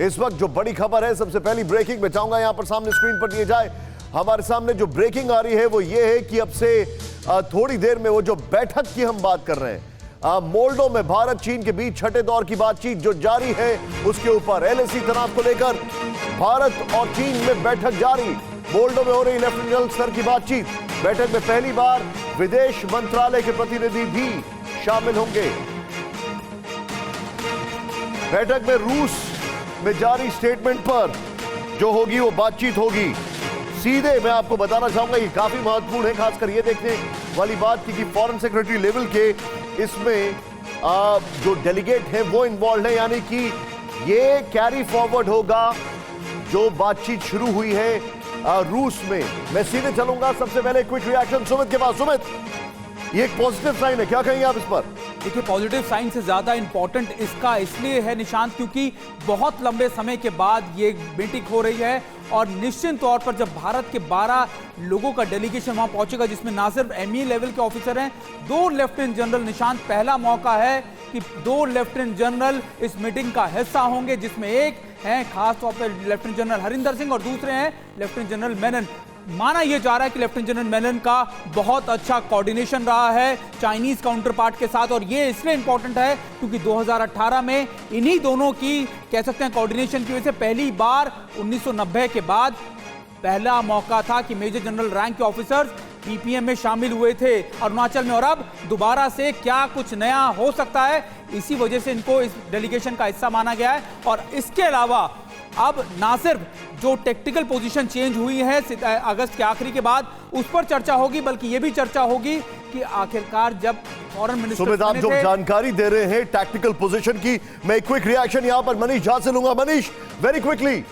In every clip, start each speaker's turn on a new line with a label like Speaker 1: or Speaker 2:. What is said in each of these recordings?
Speaker 1: इस वक्त जो बड़ी खबर है, सबसे पहली ब्रेकिंग में चाहूंगा यहां पर सामने स्क्रीन पर दिए जाए। हमारे सामने जो ब्रेकिंग आ रही है वो ये है कि अब से थोड़ी देर में वो जो बैठक की हम बात कर रहे हैं, मोल्डो में भारत चीन के बीच छठे दौर की बातचीत जो जारी है उसके ऊपर एलएसी तनाव को लेकर भारत और चीन में बैठक जारी। मोल्डो में हो रही लेफ्टिनेंट जनरल स्तर की बातचीत। बैठक में पहली बार विदेश मंत्रालय के प्रतिनिधि भी शामिल होंगे। बैठक में रूस में जारी स्टेटमेंट पर जो होगी वो बातचीत होगी। सीधे मैं आपको बताना चाहूंगा ये काफी महत्वपूर्ण है, खासकर ये देखने वाली बात कि फॉरेन सेक्रेटरी लेवल के इसमें जो डेलीगेट हैं वो इन्वॉल्व है, यानी कि ये कैरी फॉरवर्ड होगा जो बातचीत शुरू हुई है रूस में। मैं सीधे चलूंगा, सबसे पहले क्विक रिएक्शन सुमित के पास। सुमित, ये एक पॉजिटिव साइन है, क्या कहेंगे आप इस पर?
Speaker 2: देखिए, पॉजिटिव साइन से ज्यादा इंपॉर्टेंट इसका इसलिए है निशांत, क्योंकि बहुत लंबे समय के बाद ये मीटिंग हो रही है और निश्चित तौर पर जब भारत के 12 लोगों का डेलीगेशन वहां पहुंचेगा, जिसमें ना सिर्फ एमई लेवल के ऑफिसर हैं, 2 लेफ्टिनेंट जनरल। निशांत, पहला मौका है कि 2 लेफ्टिनेंट जनरल इस मीटिंग का हिस्सा होंगे, जिसमें एक हैं खास तौर पर लेफ्टिनेंट जनरल हरिंदर सिंह और दूसरे हैं लेफ्टिनेंट जनरल मेनन। माना यह जा रहा है कि लेफ्टिनेंट जनरल मेनन का बहुत अच्छा कोऑर्डिनेशन रहा है चाइनीज काउंटर पार्ट के साथ, और यह इसलिए इंपॉर्टेंट है क्योंकि 2018 में इन्हीं दोनों की कह सकते हैं कोऑर्डिनेशन की वजह से पहली बार 1990 के बाद पहला मौका था कि मेजर जनरल रैंक के ऑफिसर्स पीपीएम में शामिल हुए थे अरुणाचल में। और अब दोबारा से क्या कुछ नया हो सकता है, इसी वजह से इनको इस डेलीगेशन का हिस्सा माना गया है। और इसके अलावा अब ना सिर्फ जो टेक्निकल पोजीशन चेंज हुई है अगस्त के आखिरी के बाद उस पर चर्चा होगी, बल्कि यह भी चर्चा होगी कि आखिरकार जब फॉरेन मिनिस्टर
Speaker 1: सुमित, आप जो जानकारी दे रहे हैं टेक्निकल पोजीशन की, मैं क्विक रिएक्शन यहां पर मनीष झा से लूंगा। मनीष, वेरी क्विकली,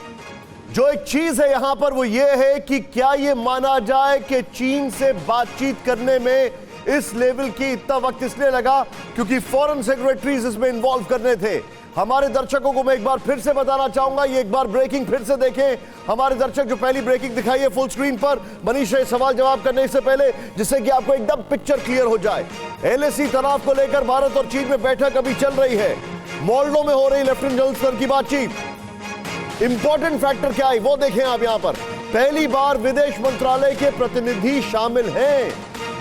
Speaker 1: जो एक चीज है यहां पर वो ये है कि क्या ये माना जाए कि चीन से बातचीत करने में इस लेवल की इतना वक्त इसलिए लगा क्योंकि फॉरेन सेक्रेटरीज इसमें इन्वॉल्व करने थे। हमारे दर्शकों को मैं एक बार फिर से बताना चाहूंगा, ये एक बार ब्रेकिंग फिर से देखें। हमारे दर्शक जो पहली ब्रेकिंग दिखाई है फुल स्क्रीन पर, मनीष से सवाल जवाब करने से पहले, जिससे कि आपको एकदम पिक्चर क्लियर हो जाए। एलएसी तनाव को लेकर भारत और चीन में बैठक अभी चल रही है। मोल्डो में हो रही लेफ्टिनेंट जनरल स्तर की बातचीत। इंपॉर्टेंट फैक्टर क्या है वो देखें आप यहां पर। पहली बार विदेश मंत्रालय के प्रतिनिधि शामिल हैं,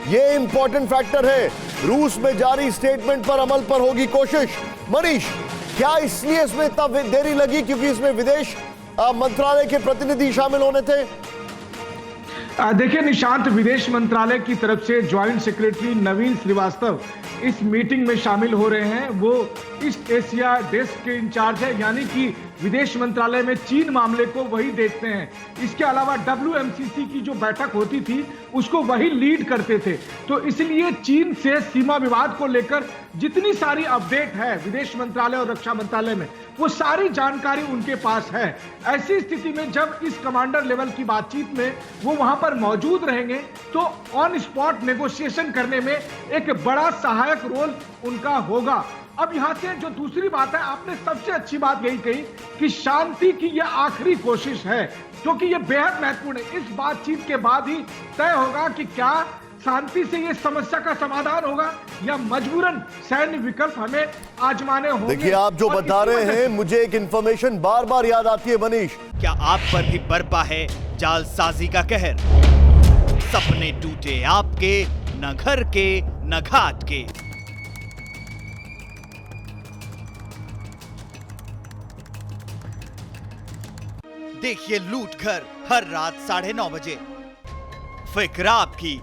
Speaker 1: ये इंपॉर्टेंट फैक्टर है। रूस में जारी स्टेटमेंट पर अमल पर होगी कोशिश। मनीष, क्या इसलिए इसमें इतना देरी लगी क्योंकि इसमें विदेश मंत्रालय के प्रतिनिधि शामिल होने थे?
Speaker 3: देखिए निशांत, विदेश मंत्रालय की तरफ से ज्वाइंट सेक्रेटरी नवीन श्रीवास्तव इस मीटिंग में शामिल हो रहे हैं। वो ईस्ट एशिया डेस्क के इंचार्ज है, यानी कि विदेश मंत्रालय में चीन मामले को वही देखते हैं। इसके अलावा WMCC की जो बैठक होती थी उसको वही लीड करते थे। तो इसलिए चीन से सीमा विवाद को लेकर जितनी सारी अपडेट है विदेश मंत्रालय और रक्षा मंत्रालय में, वो सारी जानकारी उनके पास है। ऐसी स्थिति में जब इस कमांडर लेवल की बातचीत में वो वहां पर मौजूद रहेंगे तो ऑन स्पॉट नेगोशिएशन करने में एक बड़ा सहायक रोल उनका होगा। अब यहां से जो दूसरी बात है, आपने सबसे अच्छी बात यही कही कि शांति की यह आखिरी कोशिश है, क्योंकि यह बेहद महत्वपूर्ण है। इस बातचीत के बाद ही तय होगा कि क्या शांति से ये समस्या का समाधान होगा या मजबूरन सैन्य विकल्प हमें आजमाने होंगे।
Speaker 1: देखिए, आप जो बता रहे हैं, मुझे एक इंफॉर्मेशन बार बार याद आती है मनीष।
Speaker 4: क्या आप पर भी बरपा है जालसाजी का कहर? सपने टूटे आपके, न घर के न घाट के। देखिए लूट घर हर रात 9:30 बजे। फिक्र आपकी,